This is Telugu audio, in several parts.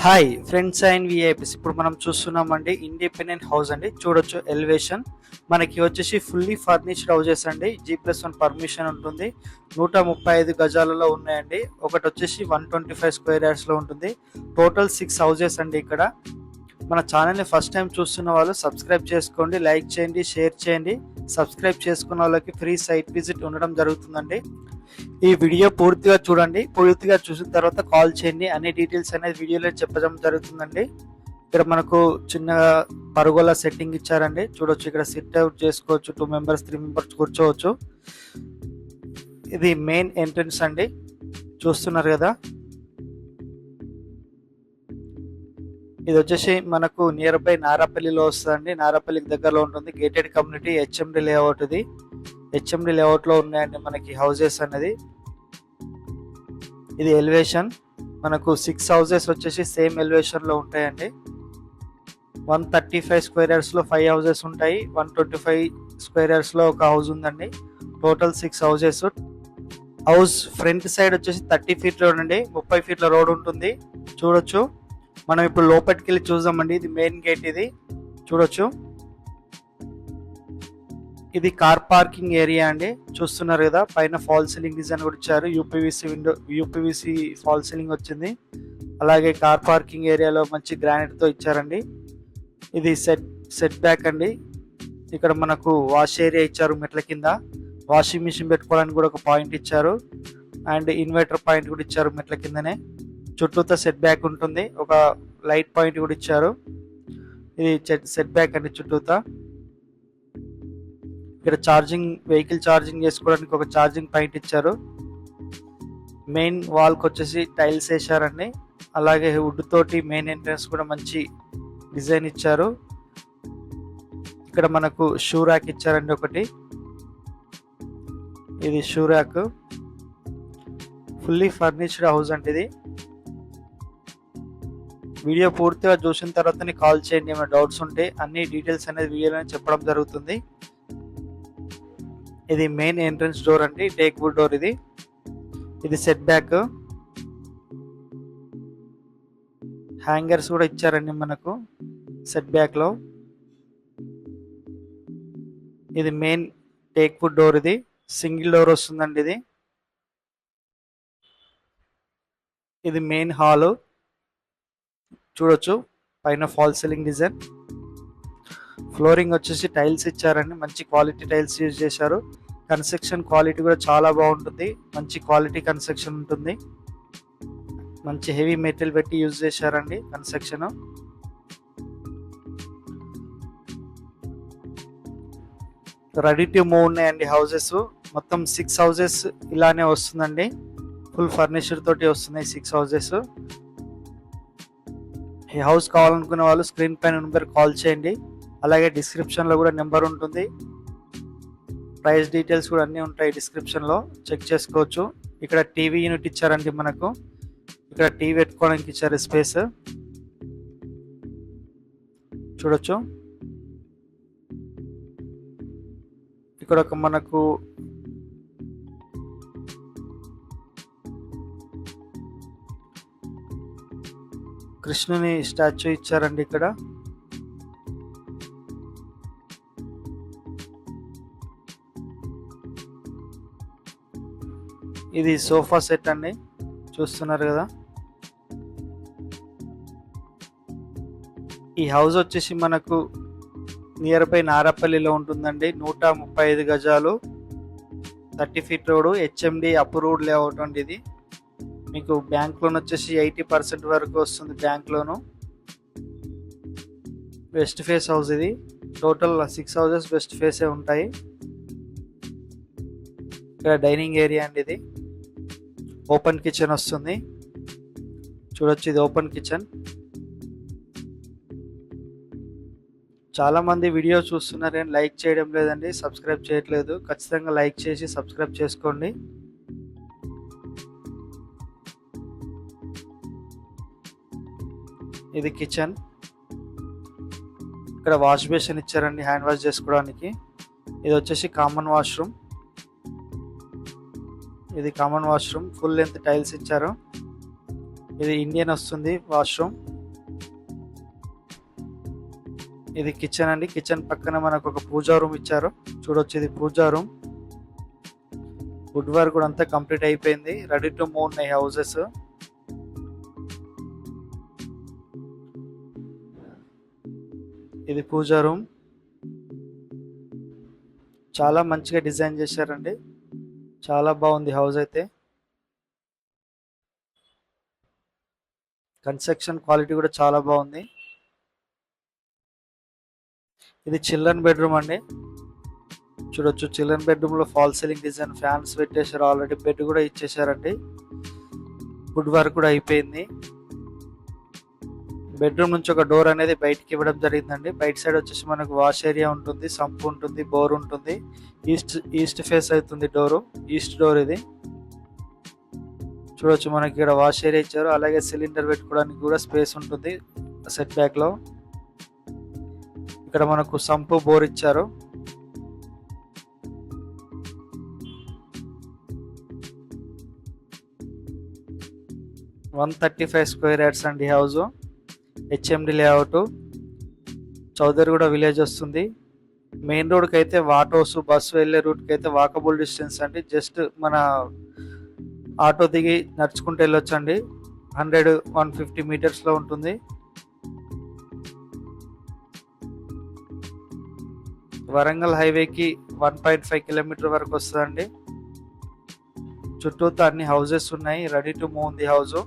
Hi friends and VIPs. ఇప్పుడు మనం చూస్తున్నామండి ఇండిపెండెంట్ హౌస్ అండి. చూడొచ్చు ఎలివేషన్ మనకి వచ్చేసి ఫుల్లీ ఫర్నిష్డ్ హౌజెస్ అండి. G+1 పర్మిషన్ ఉంటుంది. 135 గజాలలో ఉన్నాయండి. ఒకటి వచ్చేసి 125 స్క్వేర్ యార్డ్స్లో ఉంటుంది. టోటల్ 6 హౌజెస్ అండి. ఇక్కడ మన ఛానల్ని ఫస్ట్ టైం చూస్తున్న వాళ్ళు సబ్స్క్రైబ్ చేసుకోండి, లైక్ చేయండి, షేర్ చేయండి. సబ్స్క్రైబ్ చేసుకున్న వాళ్ళకి ఫ్రీ సైట్ విజిట్ ఉండడం జరుగుతుందండి. ఈ వీడియో పూర్తిగా చూడండి. పూర్తిగా చూసిన తర్వాత కాల్ చేయండి. అన్ని డీటెయిల్స్ అనేది వీడియోలో చెప్పడం జరుగుతుందండి. ఇక్కడ మనకు చిన్న పరుగుల సెట్టింగ్ ఇచ్చారండి. చూడొచ్చు, ఇక్కడ సిట్ అవుట్ చేసుకోవచ్చు. 2 మెంబర్స్ 3 మెంబర్స్ కూర్చోవచ్చు. ఇది మెయిన్ ఎంట్రన్స్ అండి. చూస్తున్నారు కదా, ఇది వచ్చేసి మనకు నియర్ బై నారాపల్లిలో వస్తుందండి. నారాపల్లికి దగ్గరలో ఉంటుంది. Gated community HMD layout. ఇది హెచ్ఎండి లేఅవుట్ లో ఉన్నాయండి మనకి హౌజెస్ అనేది. ఇది ఎలివేషన్. మనకు 6 హౌజెస్ వచ్చేసి సేమ్ ఎలివేషన్ లో ఉంటాయండి. 135 స్క్వేర్ యార్డ్స్ లో 5 హౌజెస్ ఉంటాయి. 125 స్క్వేర్ యార్డ్స్ లో ఒక హౌస్ ఉందండి. Total 6 houses. House front side వచ్చేసి 30 ఫీట్ రోడ్ అండి. 30 ఫీట్ల రోడ్ ఉంటుంది. చూడొచ్చు. మనం ఇప్పుడు లోపలికి వెళ్ళి చూద్దామండి. ఇది మెయిన్ గేట్. ఇది చూడొచ్చు. ఇది కార్ పార్కింగ్ ఏరియా అండి. చూస్తున్నారు కదా, పైన ఫాల్ సీలింగ్ డిజైన్ కూడా ఇచ్చారు. యూపీవీసీ ఫాల్ సీలింగ్ వచ్చింది. అలాగే కార్ పార్కింగ్ ఏరియాలో మంచి గ్రానైట్ తో ఇచ్చారండి. ఇది సెట్ బ్యాక్ అండి. ఇక్కడ మనకు వాష్ ఏరియా ఇచ్చారు. మెట్ల కింద వాషింగ్ మిషన్ పెట్టుకోవడానికి కూడా ఒక పాయింట్ ఇచ్చారు. అండ్ ఇన్వర్టర్ పాయింట్ కూడా ఇచ్చారు మెట్ల కిందనే. చుట్టూతో సెట్ బ్యాక్ ఉంటుంది. ఒక లైట్ పాయింట్ కూడా ఇచ్చారు. ఇది సెట్ బ్యాక్ అండి చుట్టూతా. ఇక్కడ వెహికల్ ఛార్జింగ్ చేసుకోవడానికి ఒక ఛార్జింగ్ పాయింట్ ఇచ్చారు. మెయిన్ వాల్ కి వచ్చేసి టైల్స్ వేసారండి. అలాగే వుడ్ తోటి మెయిన్ ఎంట్రన్స్ కూడా మంచి డిజైన్ ఇచ్చారు. ఇక్కడ మనకు షూ ర్యాక్ ఇచ్చారండి ఒకటి. ఇది shoe rack. Fully furnished house అంటే ఇది. వీడియో పూర్తిగా చూసిన తర్వాత కాల్ చేయండి. ఏమైనా డౌట్స్ ఉంటే అన్ని డీటెయిల్స్ అనేది వీడియోలో చెప్పడం జరుగుతుంది. ఇది మెయిన్ ఎంట్రన్స్ డోర్ అండి. టేక్ వుడ్ డోర్ ఇది. ఇది సెట్ బ్యాక్. హ్యాంగర్స్ కూడా ఇచ్చారండి మనకు సెట్ బ్యాక్ లో. ఇది మెయిన్ టేక్ వుడ్ డోర్. ఇది సింగిల్ డోర్ వస్తుందండి. ఇది మెయిన్ హాల్. చూడొచ్చు, పైన ఫాల్ సీలింగ్ డిజైన్. ఫ్లోరింగ్ వచ్చేసి టైల్స్ ఇచ్చారండి. మంచి క్వాలిటీ టైల్స్ యూజ్ చేశారు. కన్స్ట్రక్షన్ క్వాలిటీ కూడా చాలా బాగుంటుంది. మంచి క్వాలిటీ కన్స్ట్రక్షన్ ఉంటుంది. మంచి హెవీ మెటీరియల్ పెట్టి యూజ్ చేశారండి కన్స్ట్రక్షన్. రెడీ టు మూవ్ ఉన్నాయండి హౌజెస్. మొత్తం 6 హౌజెస్ ఇలానే వస్తుందండి. ఫుల్ ఫర్నిచర్ తోటి వస్తున్నాయి 6 హౌజెస్. ఈ హౌస్ కావాలనుకునే వాళ్ళు స్క్రీన్ పైన నెంబర్ కాల్ చేయండి. అలాగే డిస్క్రిప్షన్ లో కూడా నెంబర్ ఉంటుంది. ప్రైస్ డీటెయిల్స్ కూడా అన్నీ ఉంటాయి డిస్క్రిప్షన్ లో, చెక్ చేసుకోవచ్చు. ఇక్కడ టీవీ యూనిట్ ఇచ్చారండి మనకు. ఇక్కడ టీవీ పెట్టుకోవడానికి ఇచ్చారు స్పేస్. చూడొచ్చు. ఇక్కడ ఒక మనకు కృష్ణుని స్టాచ్యూ ఇచ్చారండి ఇక్కడ. ఇది సోఫా సెట్ అండి. చూస్తున్నారు కదా. ఈ హౌస్ వచ్చేసి మనకు నియర్ బై నారాపల్లిలో ఉంటుందండి. 135 గజాలు, 30 feet road, HMD approved layout అండి. ఇది మీకు బ్యాంక్ లోన్ వచ్చేసి 80% వరకు వస్తుంది. Bank loan. West face house ఇది. టోటల్ 6 హౌసెస్ వెస్ట్ ఫేసే ఉంటాయి. ఇక్కడ డైనింగ్ ఏరియా అండి. ఇది ఓపెన్ కిచెన్ వస్తుంది. చూడొచ్చు, ఇది ఓపెన్ కిచెన్. చాలా మంది వీడియో చూస్తున్నారు కానీ లైక్ చేయడం లేదండి, సబ్స్క్రైబ్ చేయట్లేదు. ఖచ్చితంగా లైక్ చేసి సబ్స్క్రైబ్ చేసుకోండి. ఇది కిచెన్. ఇక్కడ వాష్ బేసిన్ ఇచ్చారండి హ్యాండ్ వాష్ చేసుకోవడానికి. ఇది వచ్చేసి కామన్ వాష్రూమ్. ఇది common washroom. Full length tiles ఇచ్చారు. ఇది ఇండియన్ వస్తుంది వాష్రూమ్. ఇది కిచెన్ అండి. కిచెన్ పక్కన మనకు ఒక పూజా రూమ్ ఇచ్చారు. చూడొచ్చు, ఇది పూజా రూమ్. వుడ్ వర్క్ కూడా అంతా కంప్లీట్ అయిపోయింది. రెడీ టు మూవ్ ఉన్నాయి హౌసెస్. ఇది పూజా రూమ్. చాలా మంచిగా డిజైన్ చేశారండి. చాలా బాగుంది హౌస్ అయితే. కన్స్ట్రక్షన్ క్వాలిటీ కూడా చాలా బాగుంది. ఇది చిల్డ్రన్ బెడ్రూమ్ అండి. చూడొచ్చు, చిల్డ్రన్ బెడ్రూమ్ లో ఫాల్ సీలింగ్ డిజైన్, ఫ్యాన్స్ పెట్టేశారు. ఆల్రెడీ బెడ్ కూడా ఇచ్చేసారండి. వుడ్ వర్క్ కూడా అయిపోయింది. బెడ్రూమ్ నుంచి ఒక డోర్ అనేది బయటికి ఇవ్వడం జరిగిందండి. బయట సైడ్ వచ్చేసి మనకు వాష్ ఏరియా ఉంటుంది, సంప్ ఉంటుంది, బోర్ ఉంటుంది. ఈస్ట్ ఫేస్ అవుతుంది డోరు. ఈస్ట్ డోర్ ఇది. చూడొచ్చు, మనకి ఇక్కడ వాష్ ఏరియా ఇచ్చారు. అలాగే సిలిండర్ పెట్టుకోవడానికి కూడా స్పేస్ ఉంటుంది సెట్ బ్యాక్ లో. ఇక్కడ మనకు సంపు, బోర్ ఇచ్చారు. (135 స్క్వేర్ యార్డ్స్ అండి house. HMD layout. Chowdariguda village వస్తుంది. మెయిన్ రోడ్కి అయితే ఆటోస్, బస్సు వెళ్ళే రూట్కి అయితే వాకబుల్ డిస్టెన్స్ అండి. జస్ట్ మన ఆటో దిగి నడుచుకుంటూ వెళ్ళొచ్చు అండి. 100-150 మీటర్స్లో ఉంటుంది. వరంగల్ హైవేకి 1.5 కిలోమీటర్ వరకు వస్తుందండి. చుట్టూతో అన్ని హౌసెస్ ఉన్నాయి. రెడీ టు మూవ్ ఉంది హౌస్.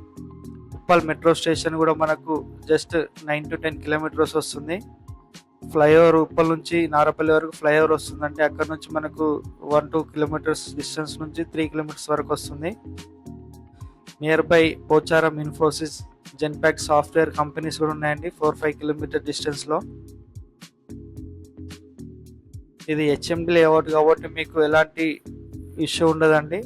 ఉప్పల్ మెట్రో స్టేషన్ కూడా మనకు జస్ట్ 9 to 10 కిలోమీటర్స్ వస్తుంది. ఫ్లైఓవర్ ఉప్పల్ నుంచి నారపల్లి వరకు ఫ్లైఓవర్ వస్తుందండి. అక్కడ నుంచి మనకు 1-2 కిలోమీటర్స్ డిస్టెన్స్ నుంచి 3 కిలోమీటర్స్ వరకు వస్తుంది. Near by Pocharam, Infosys, Genpact software companies కూడా ఉన్నాయండి 4-5 కిలోమీటర్ డిస్టెన్స్లో. ఇది హెచ్ఎండి లేఅవుట్ కాబట్టి మీకు ఎలాంటి ఇష్యూ ఉండదండి.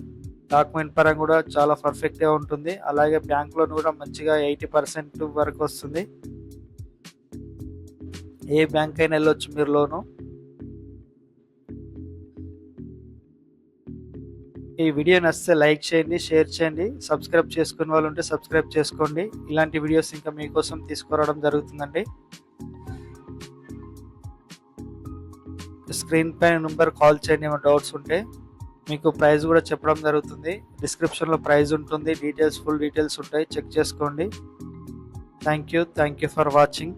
డాక్యుమెంట్ పరంగా కూడా చాలా పర్ఫెక్ట్గా ఉంటుంది. అలాగే బ్యాంక్ లోన్ కూడా మంచిగా 80% వరకు వస్తుంది. ఏ బ్యాంక్ అయినా వెళ్ళొచ్చు మీరు లోను. ఈ వీడియో నచ్చితే లైక్ చేయండి, షేర్ చేయండి. సబ్స్క్రైబ్ చేసుకునే వాళ్ళు ఉంటే సబ్స్క్రైబ్ చేసుకోండి. ఇలాంటి వీడియోస్ ఇంకా మీకోసం తీసుకురావడం జరుగుతుందండి. స్క్రీన్ పైన నెంబర్ కాల్ చేయండి ఏమైనా డౌట్స్ ఉంటే. మీకు ప్రైస్ కూడా చెప్పడం జరుగుతుంది. డిస్క్రిప్షన్లో ప్రైస్ ఉంటుంది, ఫుల్ డీటెయిల్స్ ఉంటాయి, చెక్ చేసుకోండి. Thank you for watching.